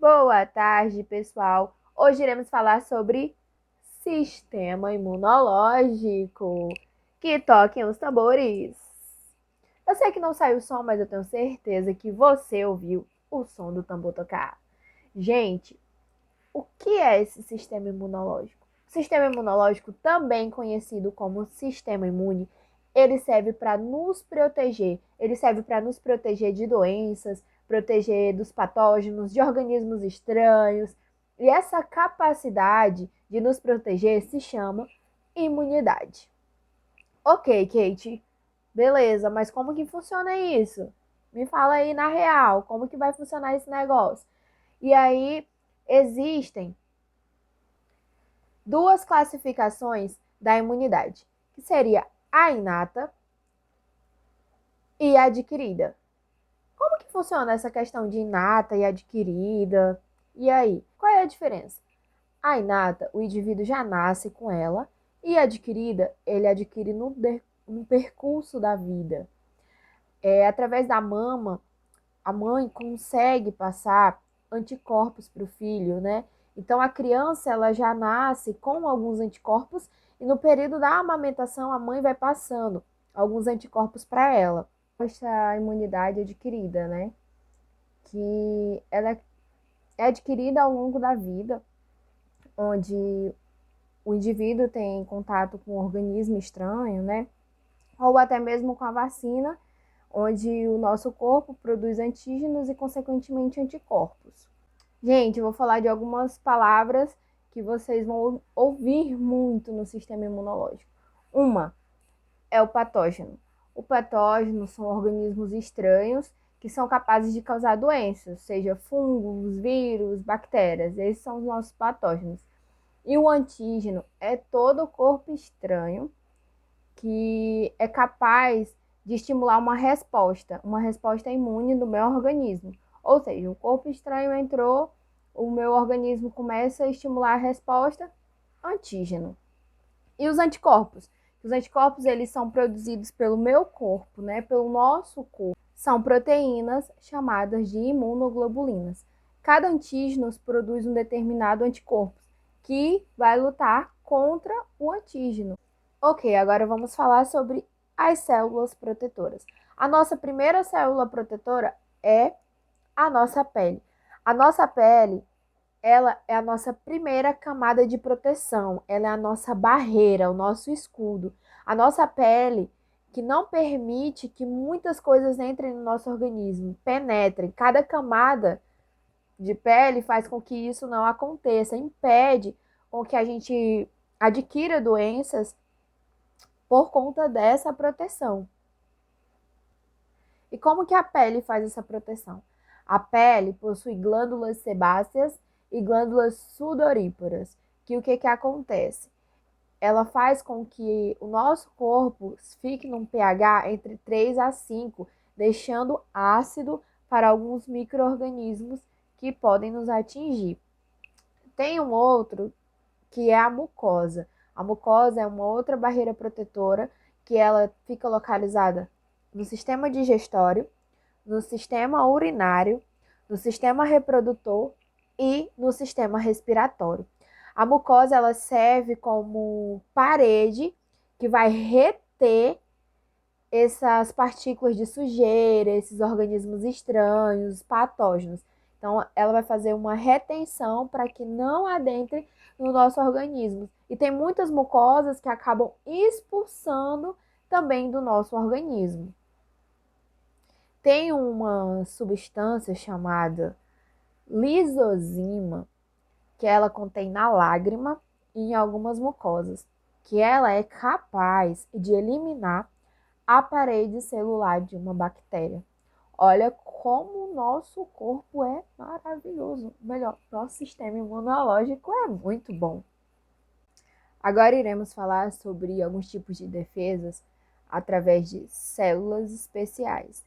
Boa tarde, pessoal! Hoje iremos falar sobre sistema imunológico. Que toquem os tambores! Eu sei que não saiu o som, mas eu tenho certeza que você ouviu o som do tambor tocar. Gente, o que é esse sistema imunológico? O sistema imunológico, também conhecido como sistema imune, ele serve para nos proteger. Ele serve para nos proteger de doenças, proteger dos patógenos, de organismos estranhos. E essa capacidade de nos proteger se chama imunidade. Ok, Kate. Beleza, mas como que funciona isso? Me fala aí na real, como que vai funcionar esse negócio? E aí, existem duas classificações da imunidade, que seria a inata e a adquirida. Como que funciona essa questão de inata e adquirida? E aí, qual é a diferença? A inata, o indivíduo já nasce com ela, e a adquirida, ele adquire no percurso da vida. Através da mama, a mãe consegue passar anticorpos para o filho, né? Então a criança ela já nasce com alguns anticorpos e no período da amamentação a mãe vai passando alguns anticorpos para ela. Essa imunidade adquirida, né? Que ela é adquirida ao longo da vida, onde o indivíduo tem contato com um organismo estranho, né? Ou até mesmo com a vacina, onde o nosso corpo produz antígenos e, consequentemente, anticorpos. Gente, eu vou falar de algumas palavras que vocês vão ouvir muito no sistema imunológico. Uma é o patógeno. O patógeno são organismos estranhos que são capazes de causar doenças, seja fungos, vírus, bactérias. Esses são os nossos patógenos. E o antígeno é todo o corpo estranho que é capaz de estimular uma resposta imune do meu organismo. Ou seja, o corpo estranho entrou, o meu organismo começa a estimular a resposta antígeno. E os anticorpos? Os anticorpos eles são produzidos pelo meu corpo, né, pelo nosso corpo. São proteínas chamadas de imunoglobulinas. Cada antígeno produz um determinado anticorpo que vai lutar contra o antígeno. Ok, agora vamos falar sobre as células protetoras. A nossa primeira célula protetora é a nossa pele. A nossa pele, ela é a nossa primeira camada de proteção, ela é a nossa barreira, o nosso escudo. A nossa pele que não permite que muitas coisas entrem no nosso organismo, penetrem. Cada camada de pele faz com que isso não aconteça, impede com que a gente adquira doenças por conta dessa proteção. E como que a pele faz essa proteção? A pele possui glândulas sebáceas e glândulas sudoríparas, que o que acontece? Ela faz com que o nosso corpo fique num pH entre 3 a 5, deixando ácido para alguns micro-organismos que podem nos atingir. Tem um outro que é a mucosa. A mucosa é uma outra barreira protetora que ela fica localizada no sistema digestório, no sistema urinário, no sistema reprodutor e no sistema respiratório. A mucosa ela serve como parede que vai reter essas partículas de sujeira, esses organismos estranhos, patógenos. Então, ela vai fazer uma retenção para que não adentre no nosso organismo. E tem muitas mucosas que acabam expulsando também do nosso organismo. Tem uma substância chamada lisozima, que ela contém na lágrima e em algumas mucosas, que ela é capaz de eliminar a parede celular de uma bactéria. Olha como o nosso corpo é maravilhoso. Melhor, nosso sistema imunológico é muito bom. Agora iremos falar sobre alguns tipos de defesas através de células especiais.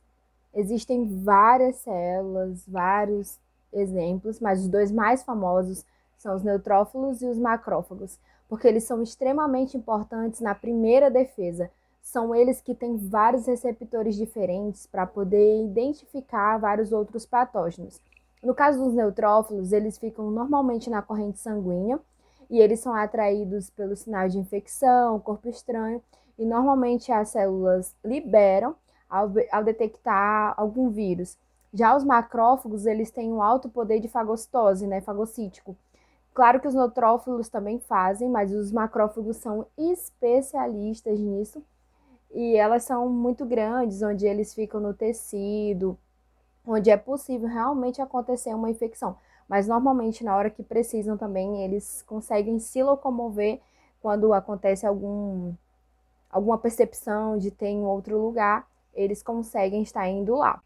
Existem várias células, vários exemplos, mas os dois mais famosos são os neutrófilos e os macrófagos, porque eles são extremamente importantes na primeira defesa. São eles que têm vários receptores diferentes para poder identificar vários outros patógenos. No caso dos neutrófilos, eles ficam normalmente na corrente sanguínea e eles são atraídos pelo sinal de infecção, corpo estranho, e normalmente as células liberam ao detectar algum vírus. Já os macrófagos, eles têm um alto poder de fagocitose, né, fagocítico. Claro que os neutrófilos também fazem, mas os macrófagos são especialistas nisso, e elas são muito grandes, onde eles ficam no tecido, onde é possível realmente acontecer uma infecção. Mas normalmente, na hora que precisam também, eles conseguem se locomover quando acontece alguma percepção de ter em outro lugar, eles conseguem estar indo lá.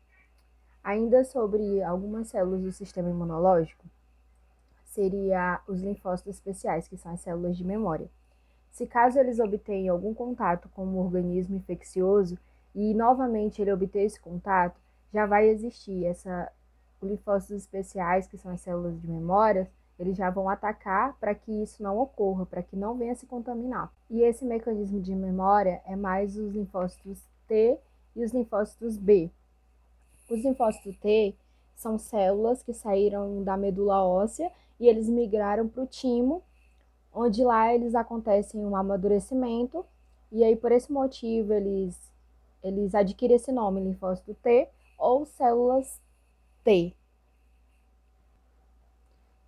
Ainda sobre algumas células do sistema imunológico, seria os linfócitos especiais, que são as células de memória. Se caso eles obtenham algum contato com um organismo infeccioso e novamente ele obter esse contato, já vai existir linfócitos especiais, que são as células de memória, eles já vão atacar para que isso não ocorra, para que não venha se contaminar. E esse mecanismo de memória é mais os linfócitos T e os linfócitos B. Os linfócitos T são células que saíram da medula óssea e eles migraram para o timo, onde lá eles acontecem um amadurecimento, e aí por esse motivo eles adquirem esse nome, linfócito T ou células T.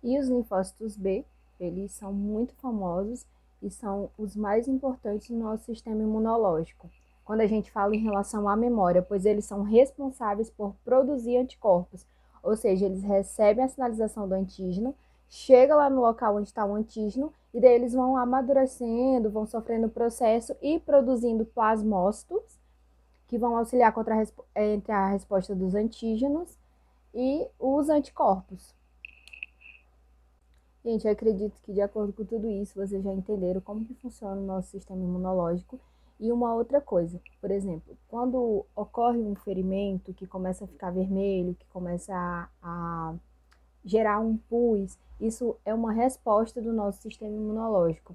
E os linfócitos B, eles são muito famosos e são os mais importantes no nosso sistema imunológico, quando a gente fala em relação à memória, pois eles são responsáveis por produzir anticorpos, ou seja, eles recebem a sinalização do antígeno, chega lá no local onde está o antígeno, e daí eles vão amadurecendo, vão sofrendo o processo e produzindo plasmócitos, que vão auxiliar entre a resposta dos antígenos e os anticorpos. Gente, eu acredito que de acordo com tudo isso, vocês já entenderam como que funciona o nosso sistema imunológico. E uma outra coisa, por exemplo, quando ocorre um ferimento que começa a ficar vermelho, que começa a gerar um pus, isso é uma resposta do nosso sistema imunológico.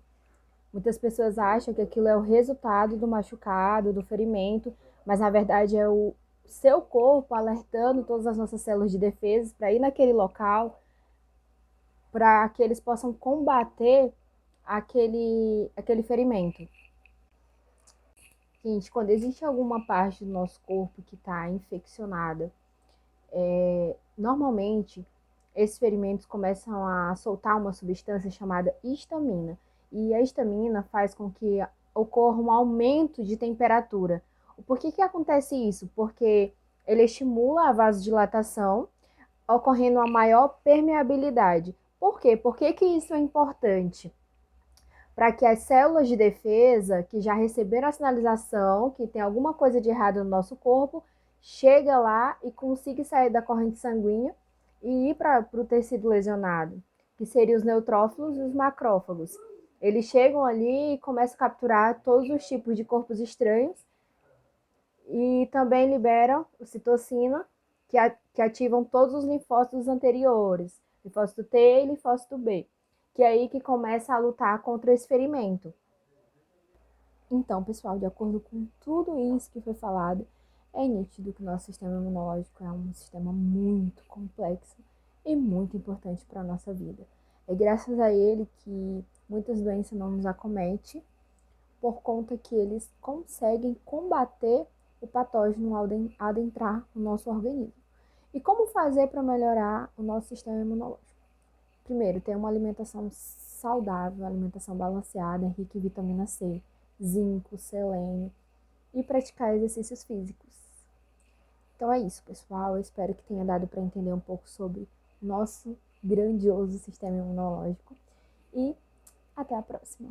Muitas pessoas acham que aquilo é o resultado do machucado, do ferimento, mas na verdade é o seu corpo alertando todas as nossas células de defesa para ir naquele local, para que eles possam combater aquele ferimento. Gente, quando existe alguma parte do nosso corpo que está infeccionada, normalmente esses ferimentos começam a soltar uma substância chamada histamina. E a histamina faz com que ocorra um aumento de temperatura. Por que acontece isso? Porque ele estimula a vasodilatação, ocorrendo uma maior permeabilidade. Por quê? Por que isso é importante? Para que as células de defesa, que já receberam a sinalização que tem alguma coisa de errado no nosso corpo, chegue lá e consiga sair da corrente sanguínea e ir para o tecido lesionado, que seriam os neutrófilos e os macrófagos. Eles chegam ali e começam a capturar todos os tipos de corpos estranhos e também liberam ocitocina, que ativam todos os linfócitos anteriores, linfócito T e linfócito B, que é aí que começa a lutar contra esse ferimento. Então, pessoal, de acordo com tudo isso que foi falado, é nítido que o nosso sistema imunológico é um sistema muito complexo e muito importante para a nossa vida. É graças a ele que muitas doenças não nos acometem, por conta que eles conseguem combater o patógeno ao adentrar no nosso organismo. E como fazer para melhorar o nosso sistema imunológico? Primeiro, ter uma alimentação saudável, uma alimentação balanceada, rica em vitamina C, zinco, selênio e praticar exercícios físicos. Então é isso, pessoal. Eu espero que tenha dado para entender um pouco sobre nosso grandioso sistema imunológico e até a próxima.